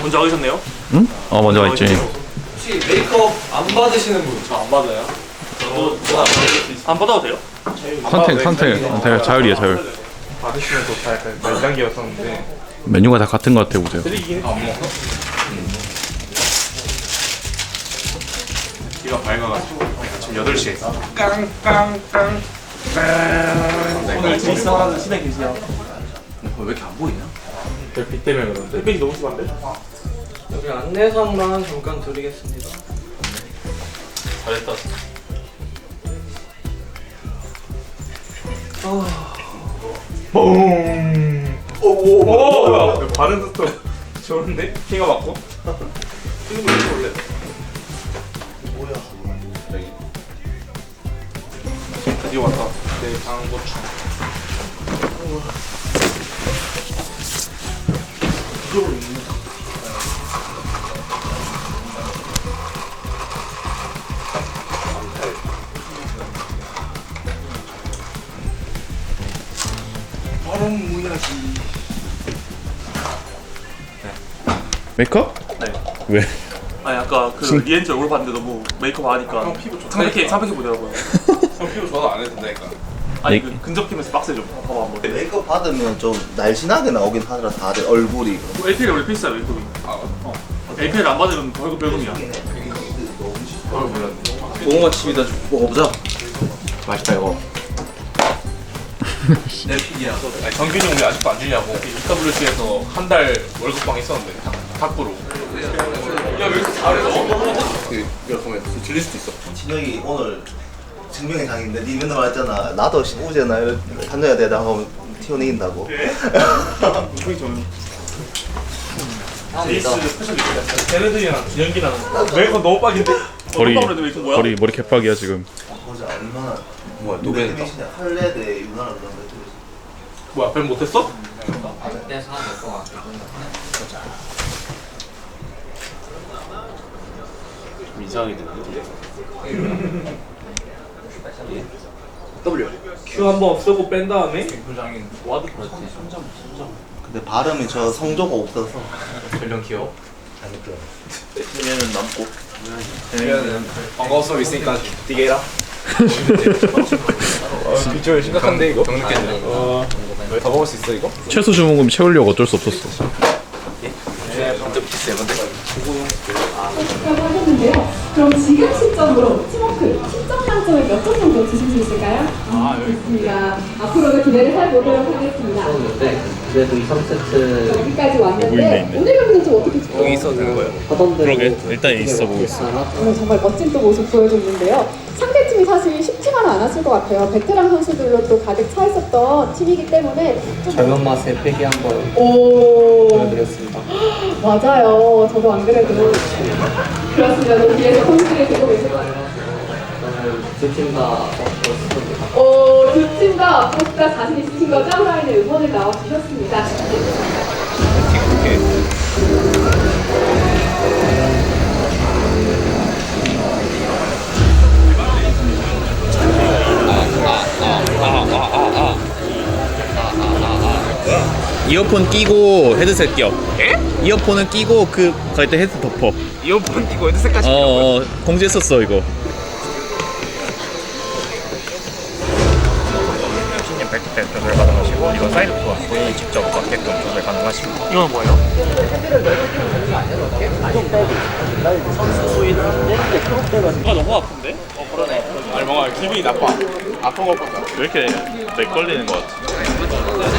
먼저 하셨네요? 응? 먼저 가 있지. 혹시 메이크업 안 받으시는 분? 저 안 받아요. 안 받아도 돼요? 선택 자율이야, 자율. 받으시면 좋다 약간 멜장기였었는데 메뉴가 다 같은 것 같아, 보세요. 안 먹어? 귀가 밝아가지고 지금 8시에 깡깡깡 오늘 재밌어하는 시댁 계세요. 왜 이렇게 안 보이냐? 빛 때문에 그런데 햇빛이 너무 심한데? 여기 안내상만 잠깐 드리겠습니다. 잘했다. 뽕! 오오오! 바른 속도 좋은데? 키가 맞고? 지금 원래 드디어 왔다. 내 장고추. 메이크업? 네. 왜? 아니 아까 그 리엔지 얼굴 봤는데 너무 메이크업 하니까 피부 좋다. 창백해 보더라고요. 형 피부 저도 안 해도 된다니까. 아니 그 근접캠에서 빡세 좀 봐봐 한번. 메이크업 받으면 좀 날씬하게 나오긴 하더라. 다들 얼굴이. LPL 원래 필수야 메이크업이. LPL 안 받으면 벌금 벌금이야. 고구마 칩이다. 먹어보자. 맛있다 이거. 내 픽이야. 아니 정균이 형 왜 아직도 안 주냐고. UWC에서 한 달 월급방 있었는데 탁구로. 야 왜 이렇게 잘해서? 이거 보면 질릴 수도 있어. 진혁이 오늘 증명의 장인데 니 맨날 말했잖아. 나도 우재나 한여야 되다 하면 티오 이긴다고. 저기 저는 아, 제이스 스페셜리스트야. 걔네들이랑 기영기랑 메이크업 너무 빡인데? 머리 개빡이야, 지금. 보자 얼마나. 뭐야 누구야? 할래 대 유나라 그런 거. 뭐야 별 못했어? 내 사람 몇번 왔어. 이상하게 되는데. W. Q 한번 쓰고 뺀 다음에 와드 그렇지. 근데 발음이 저 성조가 없어서. 전령 귀여워. 얘는 남고. 반가워서 있으니까 뛰게 해라. 비주얼 심각한데 이거? 병 느껴지네. 다 먹을 수 있어 이거? 최소 주문금 채우려고 어쩔 수 없었어. 먼저 비싸요 근데. 하셨는데요. 그럼 지금 시점으로 팀워크 10점 만점에 몇 점 정도 주실 수 있을까요? 좋습니다. 앞으로도 기대를 해보도록 하겠습니다. 네. 그래도 2, 3세트 여기까지 왔는데 오늘 경기는 좀 어떻게 좀 여기 있어도 되는 거예요? 하던 대로 그러게, 일단 있어 보고 있어. 오늘 정말 멋진 또 모습 보여줬는데요. 상대팀이 사실 쉽지만은 않았을 것 같아요. 베테랑 선수들로 또 가득 차 있었던 팀이기 때문에 좀 젊은 맛의 패기 한번 오 보여드렸습니다. 맞아요. 저도 안 그래도 그렇습니다. 또 뒤에서 선수들이 되고 계실 것 같아요. 저는 두팀다 멋있습니다. 두 팀 다 포스가 자신 있으신 거죠? 후라이드 응원을 나와주셨습니다. 이어폰 끼고 헤드셋 껴. 이어폰은 끼고 그 갈 때 헤드 덮어. 이어폰 끼고 헤드셋까지 공지했었어 이거. 신님 벨트백 조절 가능하시고 이건 사이드 투어 본인이 직접 맞게끔 조절 가능하시고 이건 뭐예요? 누가 너무 아픈데? 그러네. 아니 뭔가 기분이 나빠. 아픈 것보다. 왜 이렇게 렉 걸리는 것 같아?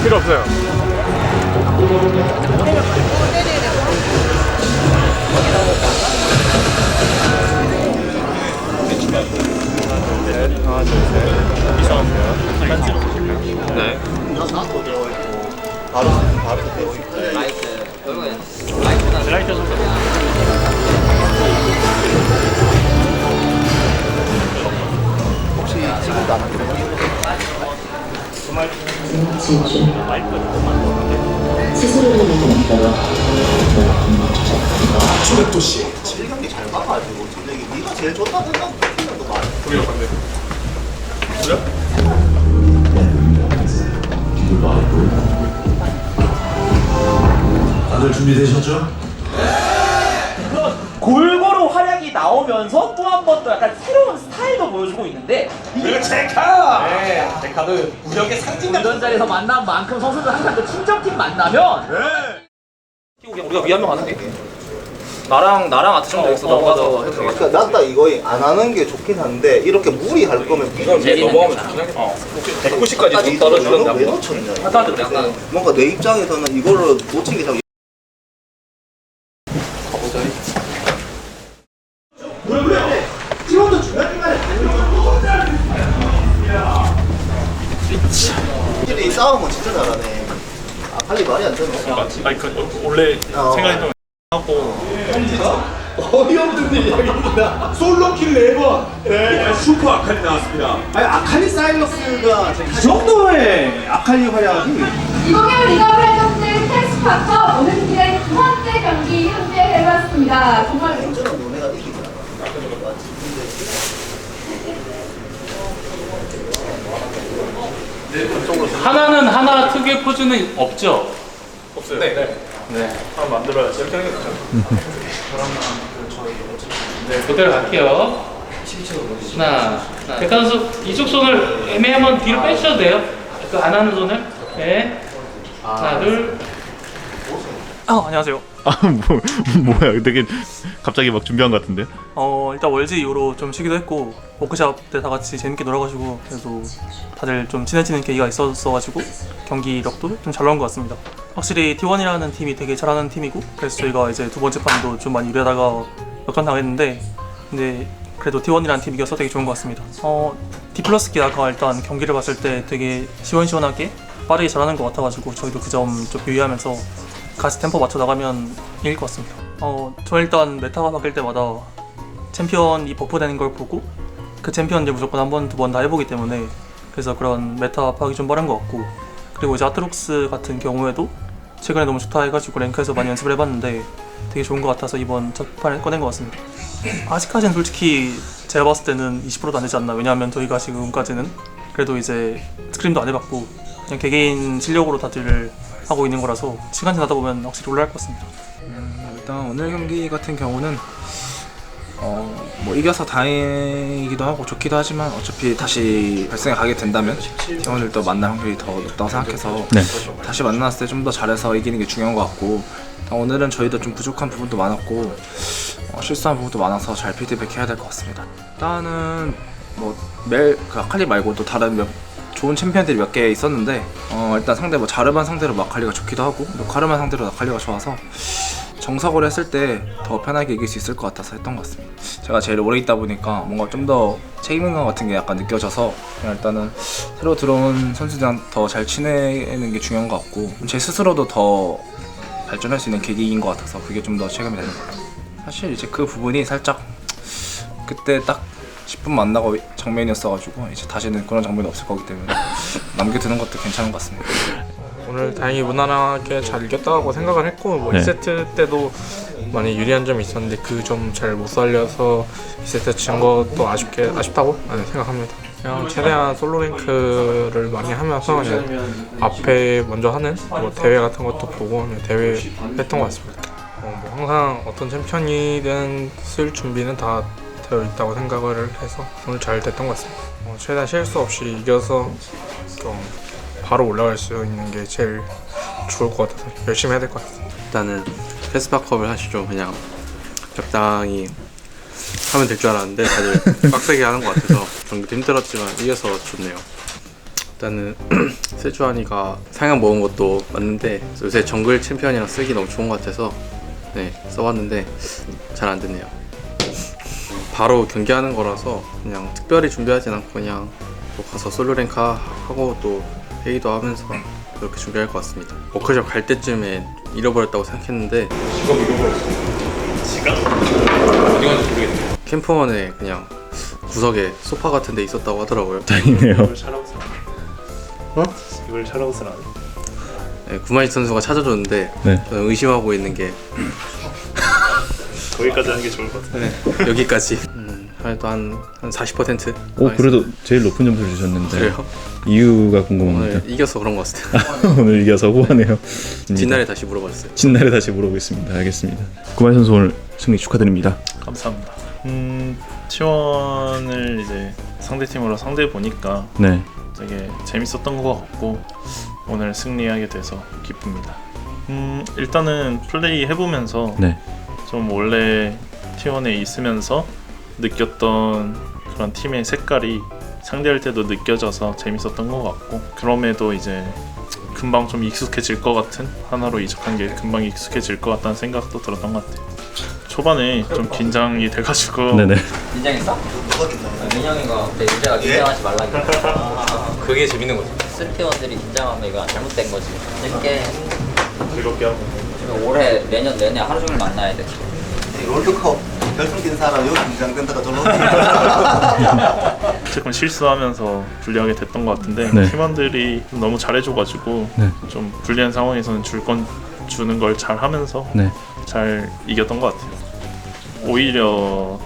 필요 없어요. 하나 둘셋 이상하세요. 네. 바로 되고 있고. 라이트 선수. 혹시 지금도 안 하고. 마이크 주백도씨 7경기 잘 봐가지고 저녁에 네가 제일 좋다 생각하는 거 말해. 우리가 반대. 다들 준비되셨죠? 골고루 활약이 나오면서 또 한 번 또 약간 새로운 스타일도 보여주고 있는데 이게 제카! 네, 제카도 무력의 상징된 운전자리에서 만난 만큼 선수들 항상 그 친정팀 만나면 그냥 우리가 위 한 명 하는데 나랑 아트정 되겠어. 너가 더 해도 되겠다. 그러니까 난 딱 이거 안 하는 게 좋긴 한데 이렇게 무리 할 거면 이건 위에 넘어가면 좋긴 하겠다. 190까지 떨어지는데 왜 놓쳤냐? 아트한테 그래 약간 뭔가 내 입장에서는 이거를 놓친 게 참. 이 싸움은 진짜 잘하네. 아칼리 말이 안 되노. 아니 그 원래 생각했던 하고 어이없는 이야기입니다. 솔로킬 4번. 네, 슈퍼 아칼리 나왔습니다. 아니 아칼리 사일러스가 이 정도의 아칼리 활약이 20개월 리그 활동들 테스트파커 오늘 경기의 두 번째 경기 함께 해봤습니다. 정말 저는 너네가 이기더라. 하나는 하나 특유의 포즈는 없죠? 없어요. 네. 한번 만들어야지. 이렇게 하는 게 좋죠. 네, 그대로 갈게요. 하나. 백한 선수 이쪽 손을 애매하면 뒤로 빼주셔도 돼요. 그 안 하는 손을. 네. 하나, 둘. 안녕하세요. 뭐야 되게 갑자기 막 준비한 것 같은데? 일단 월지 이후로 좀 쉬기도 했고 워크샵 때 다 같이 재밌게 놀아가지고 그래도 다들 좀 친해지는 계기가 있었어가지고 경기력도 좀 잘 나온 것 같습니다. 확실히 T1이라는 팀이 되게 잘하는 팀이고 그래서 저희가 이제 두 번째 판도 좀 많이 유리하다가 역전당했는데 근데 그래도 T1이라는 팀이 이겨서 되게 좋은 것 같습니다. D+기 아까 일단 경기를 봤을 때 되게 시원시원하게 빠르게 잘하는 것 같아가지고 저희도 그 점 좀 유의하면서 같이 템포 맞춰 나가면 이길 것 같습니다. 저 일단 메타가 바뀔 때마다 챔피언이 버프되는 걸 보고 그 챔피언 이제 무조건 한 번, 두 번 다 해보기 때문에 그래서 그런 메타 파악이 좀 빠른 것 같고 그리고 이제 아트록스 같은 경우에도 최근에 너무 좋다 해가지고 랭크에서 많이 연습을 해봤는데 되게 좋은 것 같아서 이번 첫 판에 꺼낸 것 같습니다. 아직까지는 솔직히 제가 봤을 때는 20%도 안 되지 않나. 왜냐하면 저희가 지금까지는 그래도 이제 스크림도 안 해봤고 그냥 개개인 실력으로 다들 하고 있는 거라서 시간 지나다 보면 확실히 올라갈 것 같습니다. 일단 오늘 경기 같은 경우는 뭐 이겨서 다행이기도 하고 좋기도 하지만 어차피 다시 결승에 가게 된다면 팀원들도 만날 확률이 더 높다고 생각해서 다시 만났을 때 좀 더 잘해서 이기는 게 중요한 것 같고 오늘은 저희도 좀 부족한 부분도 많았고 실수한 부분도 많아서 잘 피드백 해야 될 것 같습니다. 일단은 뭐 그 아칼리 말고도 다른 좋은 챔피언들이 몇 개 있었는데 일단 상대 뭐 자르반 상대로 아칼리가 좋기도 하고 카르만 상대로 아칼리가 좋아서 정석으로 했을 때 더 편하게 이길 수 있을 것 같아서 했던 것 같습니다. 제가 제일 오래 있다 보니까 뭔가 좀 더 책임감 같은 게 약간 느껴져서 그냥 일단은 새로 들어온 선수들이랑 더 잘 지내는 게 중요한 것 같고 제 스스로도 더 발전할 수 있는 계기인 것 같아서 그게 좀 더 체감이 되는 것 같아요. 사실 이제 그 부분이 살짝 그때 딱 10분 만나고 장면이었어가지고 이제 다시는 그런 장면이 없을 거기 때문에 남겨두는 것도 괜찮은 것 같습니다. 오늘 다행히 무난하게 잘 이겼다고 생각을 했고 뭐 2세트 때도 많이 유리한 점이 있었는데 그 점 잘 못 살려서 2세트 진 것도 아쉽다고 생각합니다. 그냥 최대한 솔로 랭크를 많이 하면서 그냥 앞에 먼저 하는 뭐 대회 같은 것도 보고 그냥 대회 했던 것 같습니다. 뭐 항상 어떤 챔피언이든 쓸 준비는 다 되어 있다고 생각을 해서 오늘 잘 됐던 것 같습니다. 최대한 실수 없이 이겨서 좀 바로 올라갈 수 있는 게 제일 좋을 것 같아서 열심히 해야 될 것 같습니다. 일단은 패스파컵을 하시죠. 그냥 적당히 하면 될 줄 알았는데 다들 빡세게 하는 것 같아서 경기도 힘들었지만 이겨서 좋네요. 일단은 세주환이가 상향 먹은 것도 맞는데 요새 정글 챔피언이랑 쓰기 너무 좋은 것 같아서 써봤는데 잘 안 됐네요. 바로 경기하는 거라서 그냥 특별히 준비하진 않고 그냥 또 가서 솔로 랭크 하고 또 회의도 하면서 그렇게 준비할 것 같습니다. 워크숍 갈 때쯤에 잃어버렸다고 생각했는데 지갑 잃어버렸어. 지갑? 어디 갔는지 모르겠네. 캠프원에 그냥 구석에 소파 같은 데 있었다고 하더라고요. 다행이네요. 이걸 촬영을 안 해. 네, 구만식 선수가 찾아줬는데 네. 저는 의심하고 있는 게 거기까지 하는 게 좋을 것 같아요. 네, 여기까지 그래도 한 40%. 오 그래도 제일 높은 점수를 주셨는데 그래요? 이유가 궁금합니다. 오늘 이겨서 그런 것 같아요. 오늘 이겨서 후하네요. 뒷날에 다시 물어봤어요. 진날에 다시 물어보겠습니다. 알겠습니다. 구만 선수 오늘 승리 축하드립니다. 감사합니다. T1을 이제 상대팀으로 상대해 보니까 네. 되게 재밌었던 것 같고 오늘 승리하게 돼서 기쁩니다. 일단은 플레이 해보면서 네. 좀 원래 T1에 있으면서 느꼈던 그런 팀의 색깔이 상대할 때도 느껴져서 재밌었던 것 같고 그럼에도 이제 금방 좀 익숙해질 것 같은 하나로 이적한 게 금방 익숙해질 것 같다는 생각도 들었던 것 같아요. 초반에 좀 긴장이 돼가지고 네네. 긴장했어? 민영이가 유재가 긴장하지 말라니까. 그게 재밌는 거죠. 스리티원들이 긴장하면 이거 잘못된 거지. 재밌게 즐겁게 하고 올해 내년 내내 하루 종일 만나야 돼. 롤드컵 결승 뛴 사람 여기 긴장된다가 저런. 조금 실수하면서 불리하게 됐던 것 같은데 네. 팀원들이 너무 잘해줘가지고 네. 좀 불리한 상황에서는 줄 건 주는 걸 잘하면서 네. 잘 이겼던 것 같아요. 오히려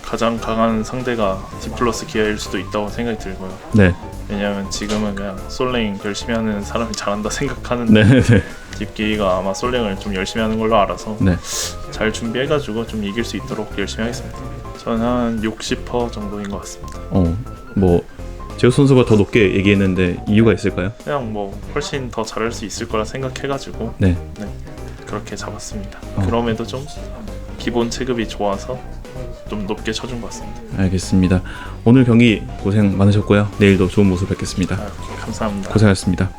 가장 강한 상대가 D+ 기아일 수도 있다고 생각이 들고요. 네. 왜냐하면 지금은 그냥 솔랭 열심히 하는 사람이 잘한다 생각하는데 네. 딥기가 아마 솔랭을 좀 열심히 하는 걸로 알아서 네. 잘 준비해가지고 좀 이길 수 있도록 열심히 하겠습니다. 저는 한 60% 정도인 것 같습니다. 뭐 제우스 선수가 더 높게 얘기했는데 이유가 있을까요? 그냥 뭐 훨씬 더 잘할 수 있을 거라 생각해가지고 네. 그렇게 잡았습니다. 그럼에도 좀 기본 체급이 좋아서 좀 높게 쳐준 것 같습니다. 알겠습니다. 오늘 경기 고생 많으셨고요. 내일도 좋은 모습 뵙겠습니다. 감사합니다. 고생하셨습니다.